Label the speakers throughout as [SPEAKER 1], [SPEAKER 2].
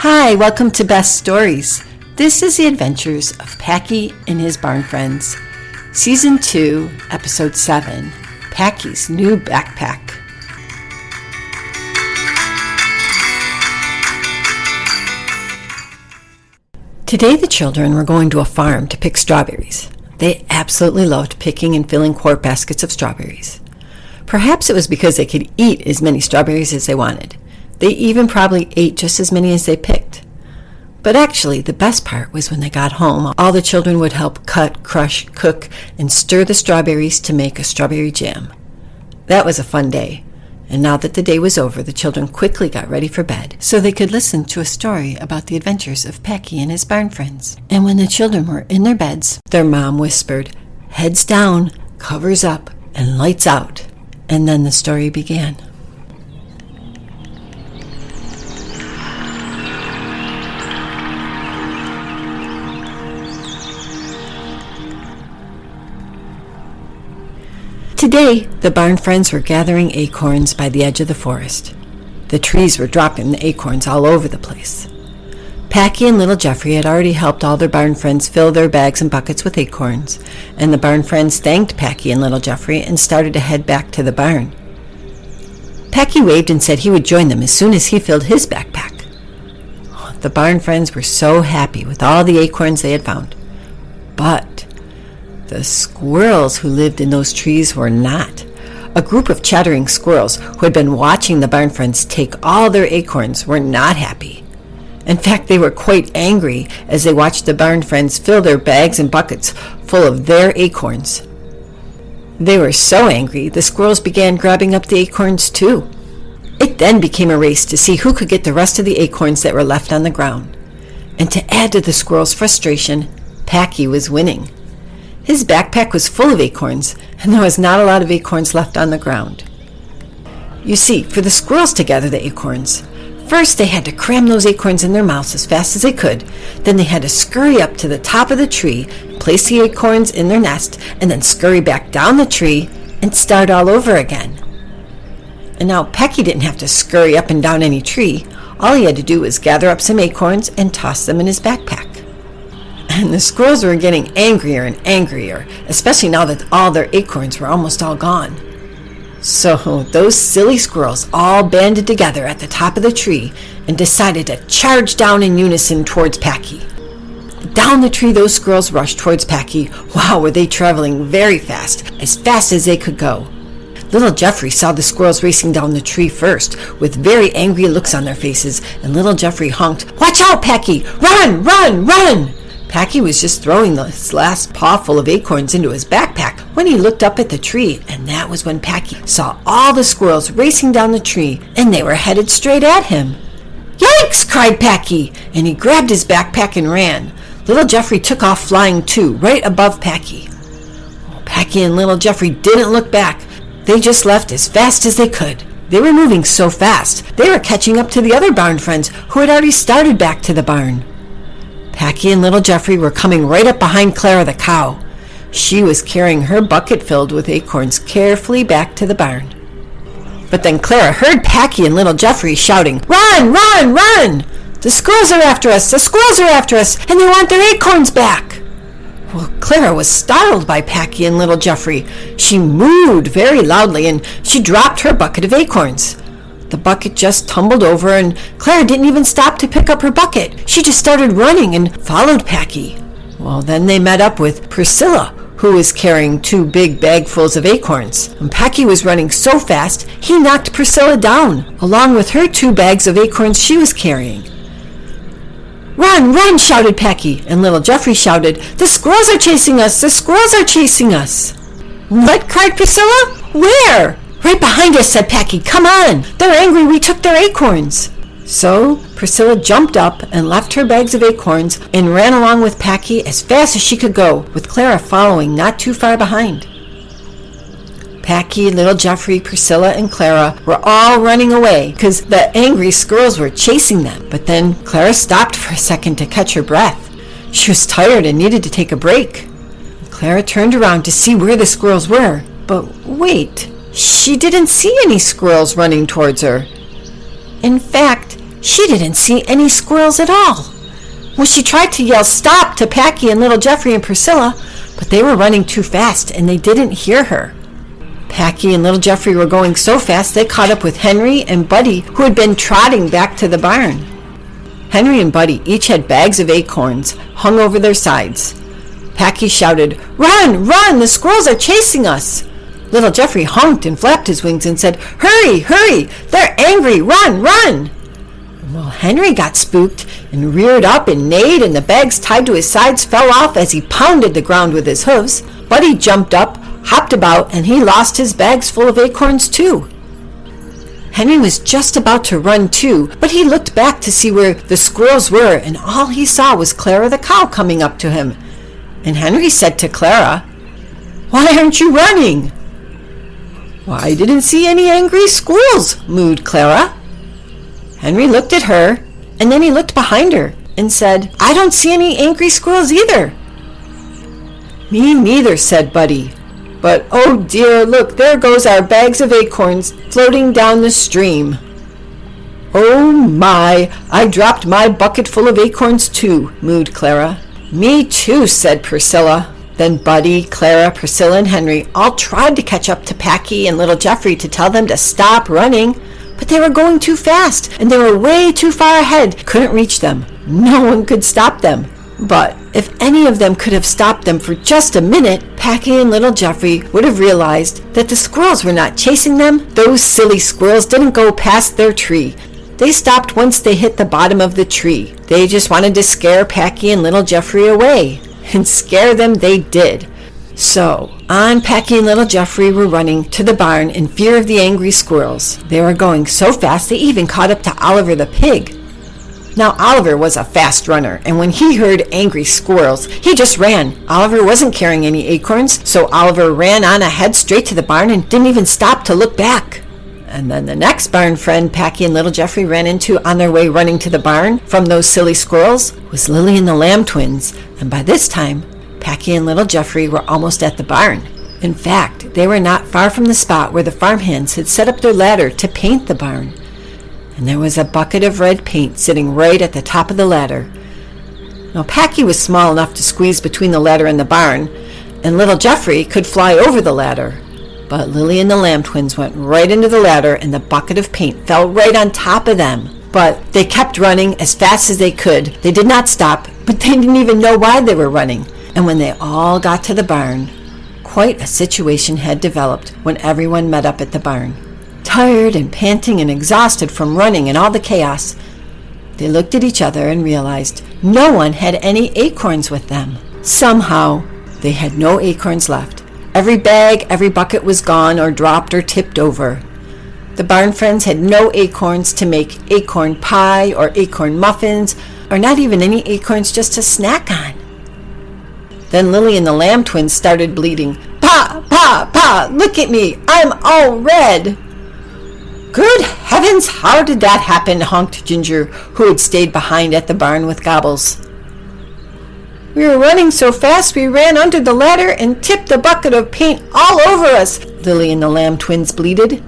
[SPEAKER 1] Hi, welcome to Best Stories. This is the Adventures of Packy and his Barn Friends. Season 2, Episode 7, Packy's New Backpack. Today the children were going to a farm to pick strawberries. They absolutely loved picking and filling quart baskets of strawberries. Perhaps it was because they could eat as many strawberries as they wanted. They even probably ate just as many as they picked. But actually, the best part was when they got home, all the children would help cut, crush, cook, and stir the strawberries to make a strawberry jam. That was a fun day. And now that the day was over, the children quickly got ready for bed so they could listen to a story about the adventures of Packy and his barn friends. And when the children were in their beds, their mom whispered, "Heads down, covers up, and lights out." And then the story began. Today, the barn friends were gathering acorns by the edge of the forest. The trees were dropping the acorns all over the place. Packy and little Jeffrey had already helped all their barn friends fill their bags and buckets with acorns, and the barn friends thanked Packy and little Jeffrey and started to head back to the barn. Packy waved and said he would join them as soon as he filled his backpack. The barn friends were so happy with all the acorns they had found. But the squirrels who lived in those trees were not. A group of chattering squirrels who had been watching the barn friends take all their acorns were not happy. In fact, they were quite angry as they watched the barn friends fill their bags and buckets full of their acorns. They were so angry, the squirrels began grabbing up the acorns too. It then became a race to see who could get the rest of the acorns that were left on the ground. And to add to the squirrels' frustration, Packy was winning. His backpack was full of acorns, and there was not a lot of acorns left on the ground. You see, for the squirrels to gather the acorns, first they had to cram those acorns in their mouths as fast as they could. Then they had to scurry up to the top of the tree, place the acorns in their nest, and then scurry back down the tree and start all over again. And now Packy didn't have to scurry up and down any tree. All he had to do was gather up some acorns and toss them in his backpack. And the squirrels were getting angrier and angrier, especially now that all their acorns were almost all gone. So those silly squirrels all banded together at the top of the tree and decided to charge down in unison towards Packy. Down the tree those squirrels rushed towards Packy. Wow, were they traveling very fast as they could go. Little Jeffrey saw the squirrels racing down the tree first, with very angry looks on their faces, and little Jeffrey honked, "Watch out, Packy! Run, run, run!" Packy was just throwing this last pawful of acorns into his backpack when he looked up at the tree, and that was when Packy saw all the squirrels racing down the tree, and they were headed straight at him. "Yikes!" cried Packy, and he grabbed his backpack and ran. Little Jeffrey took off flying too, right above Packy. Packy and little Jeffrey didn't look back. They just left as fast as they could. They were moving so fast, they were catching up to the other barn friends who had already started back to the barn. Packy and little Jeffrey were coming right up behind Clara the cow. She was carrying her bucket filled with acorns carefully back to the barn. But then Clara heard Packy and little Jeffrey shouting, "Run, run, run! The squirrels are after us! The squirrels are after us! And they want their acorns back!" Well, Clara was startled by Packy and little Jeffrey. She mooed very loudly and she dropped her bucket of acorns. The bucket just tumbled over, and Clara didn't even stop to pick up her bucket. She just started running and followed Packy. Well, then they met up with Priscilla, who was carrying 2 big bagfuls of acorns. And Packy was running so fast, he knocked Priscilla down, along with her 2 bags of acorns she was carrying. "Run, run!" shouted Packy, and little Jeffrey shouted, "The squirrels are chasing us! The squirrels are chasing us!" "What?" cried Priscilla. "Where?" "Right behind us," said Packy. "Come on! They're angry we took their acorns." So Priscilla jumped up and left her bags of acorns and ran along with Packy as fast as she could go, with Clara following not too far behind. Packy, little Jeffrey, Priscilla, and Clara were all running away because the angry squirrels were chasing them. But then Clara stopped for a second to catch her breath. She was tired and needed to take a break. Clara turned around to see where the squirrels were. But wait, she didn't see any squirrels running towards her. In fact, She didn't see any squirrels at all. Well, she tried to yell stop to Packy and little Jeffrey and Priscilla, but they were running too fast and they didn't hear her. Packy and little Jeffrey were going so fast they caught up with Henry and Buddy, who had been trotting back to the barn. Henry and Buddy each had bags of acorns hung over their sides. Packy shouted, "Run, run, the squirrels are chasing us!" Little Jeffrey honked and flapped his wings and said, "Hurry, hurry, they're angry, run, run!" Well, Henry got spooked and reared up and neighed, and the bags tied to his sides fell off as he pounded the ground with his hooves. Buddy jumped up, hopped about, and he lost his bags full of acorns too. Henry was just about to run too, but he looked back to see where the squirrels were, and all he saw was Clara the cow coming up to him. And Henry said to Clara, "Why aren't you running?" "Why, I didn't see any angry squirrels," mooed Clara. Henry looked at her, and then he looked behind her and said, "I don't see any angry squirrels either." "Me neither," said Buddy. "But oh dear, look, there goes our bags of acorns floating down the stream." "Oh my, I dropped my bucket full of acorns too," mooed Clara. "Me too," said Priscilla. Then Buddy, Clara, Priscilla, and Henry all tried to catch up to Packy and little Jeffrey to tell them to stop running, but they were going too fast, and they were way too far ahead, couldn't reach them. No one could stop them. But if any of them could have stopped them for just a minute, Packy and little Jeffrey would have realized that the squirrels were not chasing them. Those silly squirrels didn't go past their tree. They stopped once they hit the bottom of the tree. They just wanted to scare Packy and little Jeffrey away. And scare them they did. So, on Packy and little Jeffrey were running to the barn in fear of the angry squirrels. They were going so fast they even caught up to Oliver the pig. Now Oliver was a fast runner, and when he heard angry squirrels, he just ran. Oliver wasn't carrying any acorns, so Oliver ran on ahead straight to the barn and didn't even stop to look back. And then the next barn friend Packy and little Jeffrey ran into on their way running to the barn from those silly squirrels was Lily and the Lamb twins, and by this time, Packy and little Jeffrey were almost at the barn. In fact, they were not far from the spot where the farmhands had set up their ladder to paint the barn. And there was a bucket of red paint sitting right at the top of the ladder. Now, Packy was small enough to squeeze between the ladder and the barn, and little Jeffrey could fly over the ladder. But Lily and the Lamb twins went right into the ladder, and the bucket of paint fell right on top of them. But they kept running as fast as they could. They did not stop, but they didn't even know why they were running. And when they all got to the barn, quite a situation had developed when everyone met up at the barn. Tired and panting and exhausted from running and all the chaos, they looked at each other and realized no one had any acorns with them. Somehow, they had no acorns left. Every bag, every bucket was gone or dropped or tipped over. The barn friends had no acorns to make acorn pie or acorn muffins, or not even any acorns just to snack on. Then Lily and the Lamb twins started bleating. "Pa, pa, pa, look at me, I'm all red." "Good heavens, how did that happen?" honked Ginger, who had stayed behind at the barn with Gobbles. "We were running so fast we ran under the ladder and tipped the bucket of paint all over us," Lily and the Lamb twins bleated.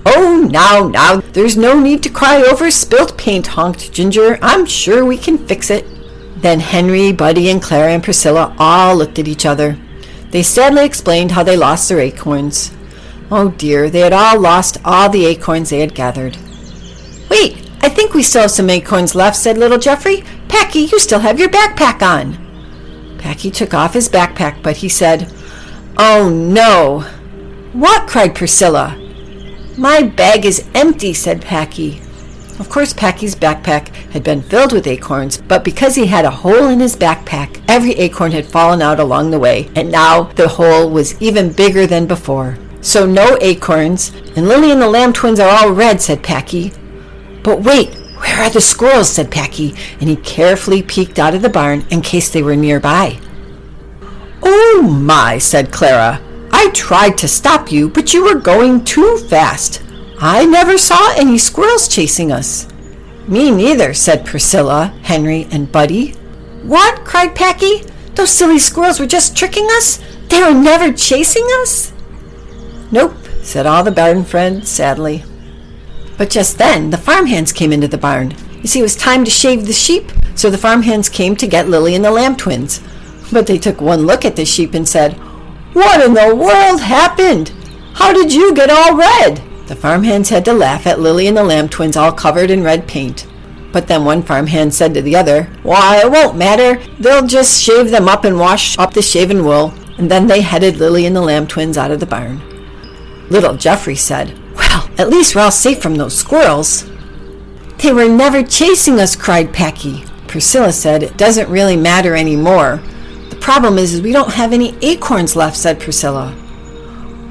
[SPEAKER 1] "Oh, now, there's no need to cry over spilt paint," honked Ginger. "I'm sure we can fix it." Then Henry, Buddy, and Clara and Priscilla all looked at each other. They sadly explained how they lost their acorns. Oh dear, they had all lost all the acorns they had gathered. "Wait, I think we still have some acorns left," said little Jeffrey. "Packy, you still have your backpack on." Packy took off his backpack, but he said, "Oh no." "What?" cried Priscilla. "My bag is empty," said Packy. Of course, Packy's backpack had been filled with acorns, but because he had a hole in his backpack, every acorn had fallen out along the way, and now the hole was even bigger than before. "So no acorns, and Lily and the Lamb twins are all red," said Packy. "But wait, where are the squirrels?" said Packy, and he carefully peeked out of the barn in case they were nearby. "Oh my," said Clara. "I tried to stop you, but you were going too fast. I never saw any squirrels chasing us." "Me neither," said Priscilla, Henry, and Buddy. "What?" cried Packy. "Those silly squirrels were just tricking us? They were never chasing us?" "Nope," said all the barn friends sadly. But just then, the farmhands came into the barn. You see, it was time to shave the sheep, so the farmhands came to get Lily and the lamb twins. But they took one look at the sheep and said, "What in the world happened? How did you get all red?" The farmhands had to laugh at Lily and the lamb twins all covered in red paint. But then one farmhand said to the other, "Why, it won't matter. They'll just shave them up and wash up the shaven wool." And then they headed Lily and the lamb twins out of the barn. Little Jeffrey said, "Well, at least we're all safe from those squirrels." "They were never chasing us," cried Packy. Priscilla said, "It doesn't really matter anymore. The problem is we don't have any acorns left," said Priscilla.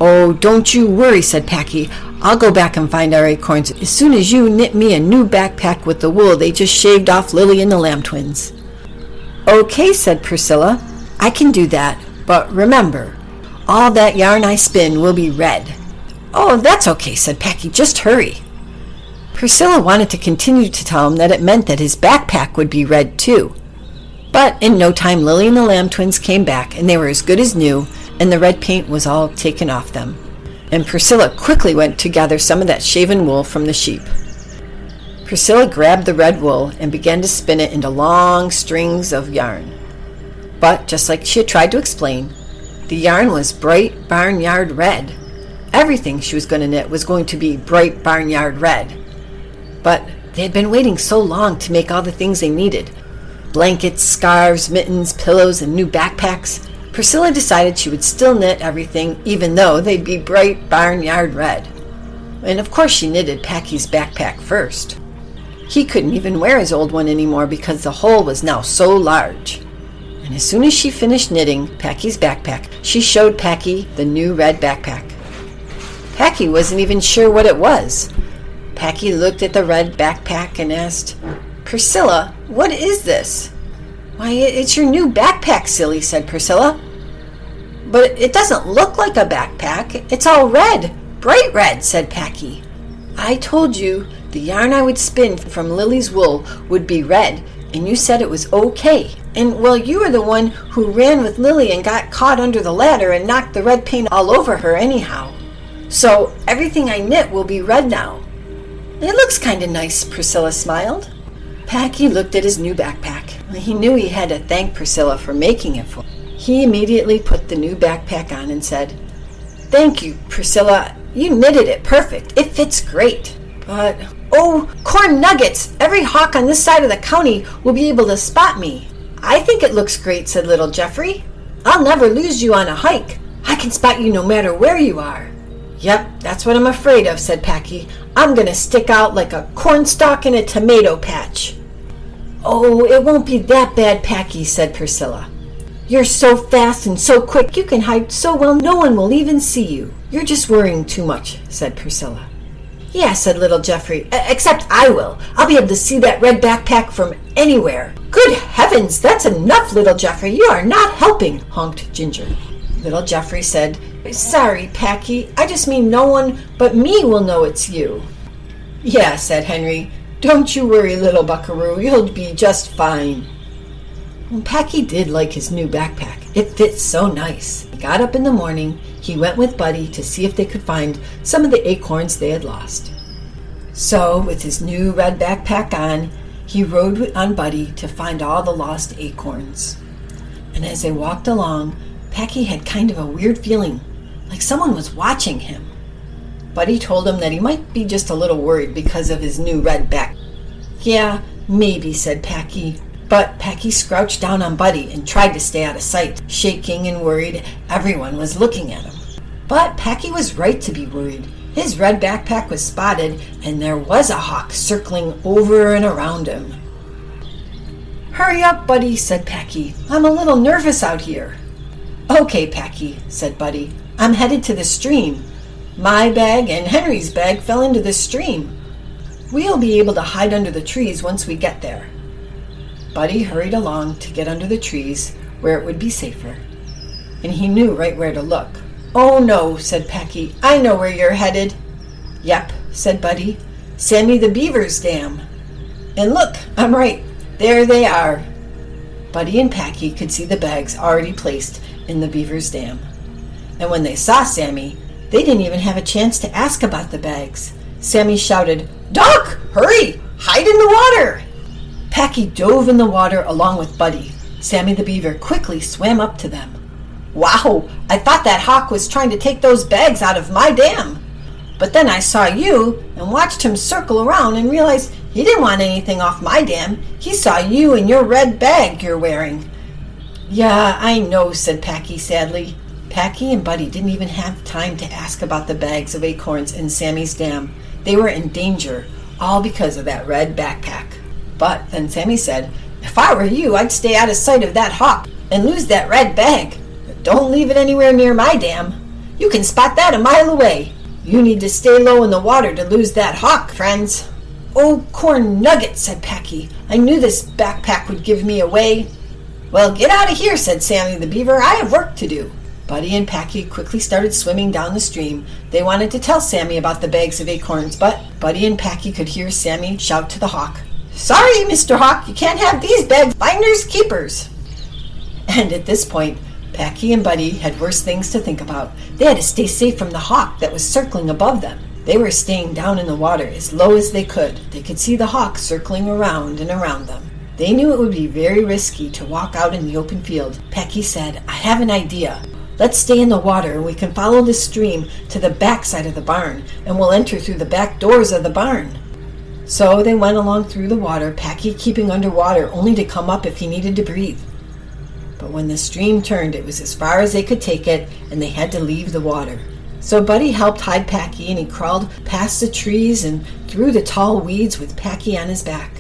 [SPEAKER 1] "Oh, don't you worry," said Packy. "I'll go back and find our acorns as soon as you knit me a new backpack with the wool they just shaved off Lily and the lamb twins." "Okay," said Priscilla. "I can do that. But remember, all that yarn I spin will be red." "Oh, that's okay," said Packy. "Just hurry." Priscilla wanted to continue to tell him that it meant that his backpack would be red too. But in no time, Lily and the lamb twins came back, and they were as good as new, and the red paint was all taken off them. And Priscilla quickly went to gather some of that shaven wool from the sheep. Priscilla grabbed the red wool and began to spin it into long strings of yarn. But just like she had tried to explain, the yarn was bright barnyard red. Everything she was going to knit was going to be bright barnyard red. But they had been waiting so long to make all the things they needed. Blankets, scarves, mittens, pillows, and new backpacks. Priscilla decided she would still knit everything even though they'd be bright barnyard red. And of course she knitted Packy's backpack first. He couldn't even wear his old one anymore because the hole was now so large. And as soon as she finished knitting Packy's backpack, she showed Packy the new red backpack. Packy wasn't even sure what it was. Packy looked at the red backpack and asked, "Priscilla, what is this?" "Why, it's your new backpack, silly," said Priscilla. "But it doesn't look like a backpack. It's all red, bright red," said Packy. "I told you the yarn I would spin from Lily's wool would be red, and you said it was okay. And, well, you were the one who ran with Lily and got caught under the ladder and knocked the red paint all over her anyhow. So everything I knit will be red now." "It looks kind of nice," Priscilla smiled. Packy looked at his new backpack. He knew he had to thank Priscilla for making it for him. He immediately put the new backpack on and said, "Thank you, Priscilla. You knitted it perfect. It fits great. But, oh, corn nuggets! Every hawk on this side of the county will be able to spot me." "I think it looks great," said little Jeffrey. "I'll never lose you on a hike. I can spot you no matter where you are." "Yep, that's what I'm afraid of," said Packy. "I'm going to stick out like a cornstalk in a tomato patch." "Oh, it won't be that bad, Packy," said Priscilla. "You're so fast and so quick, you can hide so well no one will even see you. You're just worrying too much," said Priscilla. "Yeah," said little Jeffrey, "except I will. I'll be able to see that red backpack from anywhere." "Good heavens, that's enough, little Jeffrey. You are not helping," honked Ginger. Little Jeffrey said, "Sorry, Packy. I just mean no one but me will know it's you." "Yeah," said Henry. "Don't you worry, little buckaroo. You'll be just fine." Well, Packy did like his new backpack. It fit so nice. He got up in the morning. He went with Buddy to see if they could find some of the acorns they had lost. So, with his new red backpack on, he rode on Buddy to find all the lost acorns. And as they walked along, Packy had kind of a weird feeling, like someone was watching him. Buddy told him that he might be just a little worried because of his new red back. "Yeah, maybe," said Packy. But Packy crouched down on Buddy and tried to stay out of sight, shaking and worried everyone was looking at him. But Packy was right to be worried. His red backpack was spotted, and there was a hawk circling over and around him. "Hurry up, Buddy," said Packy. "I'm a little nervous out here." "Okay, Packy," said Buddy. "I'm headed to the stream. My bag and Henry's bag fell into the stream. We'll be able to hide under the trees once we get there." Buddy hurried along to get under the trees where it would be safer. And he knew right where to look. "Oh no," said Packy. "I know where you're headed." "Yep," said Buddy. "Sammy the Beaver's dam." "And look, I'm right. There they are." Buddy and Packy could see the bags already placed in the Beaver's dam. And when they saw Sammy, they didn't even have a chance to ask about the bags. Sammy shouted, "Duck! Hurry! Hide in the water!" Packy dove in the water along with Buddy. Sammy the Beaver quickly swam up to them. "Wow, I thought that hawk was trying to take those bags out of my dam. But then I saw you and watched him circle around and realized he didn't want anything off my dam. He saw you and your red bag you're wearing." "Yeah, I know," said Packy sadly. Packy and Buddy didn't even have time to ask about the bags of acorns in Sammy's dam. They were in danger, all because of that red backpack. But then Sammy said, "If I were you, I'd stay out of sight of that hawk and lose that red bag. But don't leave it anywhere near my dam. You can spot that a mile away. You need to stay low in the water to lose that hawk, friends." "Oh, corn nuggets," said Packy. "I knew this backpack would give me away." "Well, get out of here," said Sammy the Beaver. "I have work to do." Buddy and Packy quickly started swimming down the stream. They wanted to tell Sammy about the bags of acorns, but Buddy and Packy could hear Sammy shout to the hawk, "Sorry, Mr. Hawk, you can't have these bags. Finders keepers." And at this point, Packy and Buddy had worse things to think about. They had to stay safe from the hawk that was circling above them. They were staying down in the water as low as they could. They could see the hawk circling around and around them. They knew it would be very risky to walk out in the open field. Packy said, "I have an idea. Let's stay in the water and we can follow the stream to the back side of the barn, and we'll enter through the back doors of the barn." So they went along through the water, Packy keeping underwater only to come up if he needed to breathe. But when the stream turned, it was as far as they could take it, and they had to leave the water. So Buddy helped hide Packy, and he crawled past the trees and through the tall weeds with Packy on his back,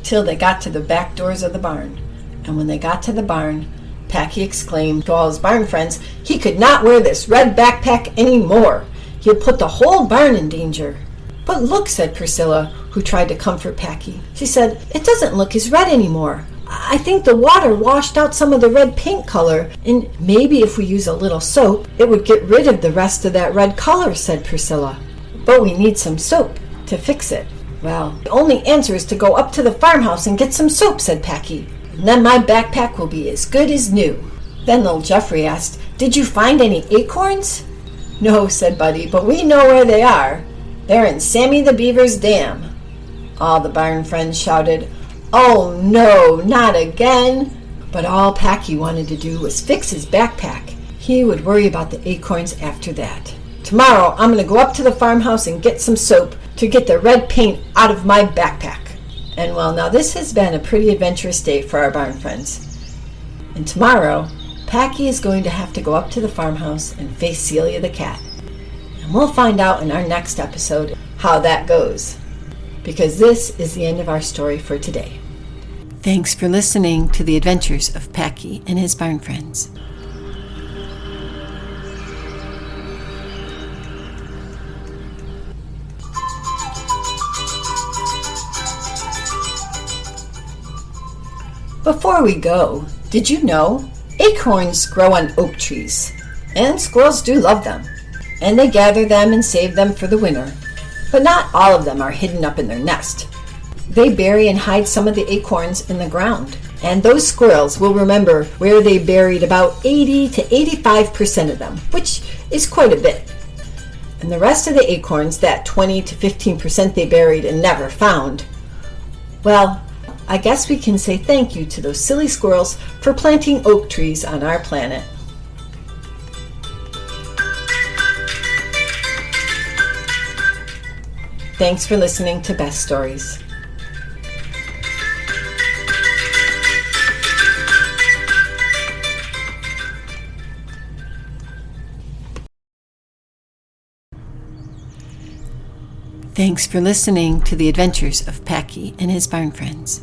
[SPEAKER 1] till they got to the back doors of the barn. And when they got to the barn, Packy exclaimed to all his barn friends he could not wear this red backpack any more. He had put the whole barn in danger. "But look," said Priscilla, who tried to comfort Packy. She said, "It doesn't look as red anymore. I think the water washed out some of the red paint color, and maybe if we use a little soap, it would get rid of the rest of that red color," said Priscilla. "But we need some soap to fix it." "Well, the only answer is to go up to the farmhouse and get some soap," said Packy. "And then my backpack will be as good as new." Then little Jeffrey asked, "Did you find any acorns?" "No," said Buddy, "but we know where they are. They're in Sammy the Beaver's dam." All the barn friends shouted, "Oh no, not again!" But all Packy wanted to do was fix his backpack. He would worry about the acorns after that. "Tomorrow I'm going to go up to the farmhouse and get some soap to get the red paint out of my backpack." And well, now this has been a pretty adventurous day for our barn friends. And tomorrow, Packy is going to have to go up to the farmhouse and face Celia the cat. And we'll find out in our next episode how that goes, because this is the end of our story for today. Thanks for listening to the Adventures of Packy and his barn friends. Before we go, did you know acorns grow on oak trees? And squirrels do love them. And they gather them and save them for the winter. But not all of them are hidden up in their nest. They bury and hide some of the acorns in the ground. And those squirrels will remember where they buried about 80 to 85% of them, which is quite a bit. And the rest of the acorns, that 20 to 15% they buried and never found, well, I guess we can say thank you to those silly squirrels for planting oak trees on our planet. Thanks for listening to Best Stories. Thanks for listening to the Adventures of Packy and his barn friends.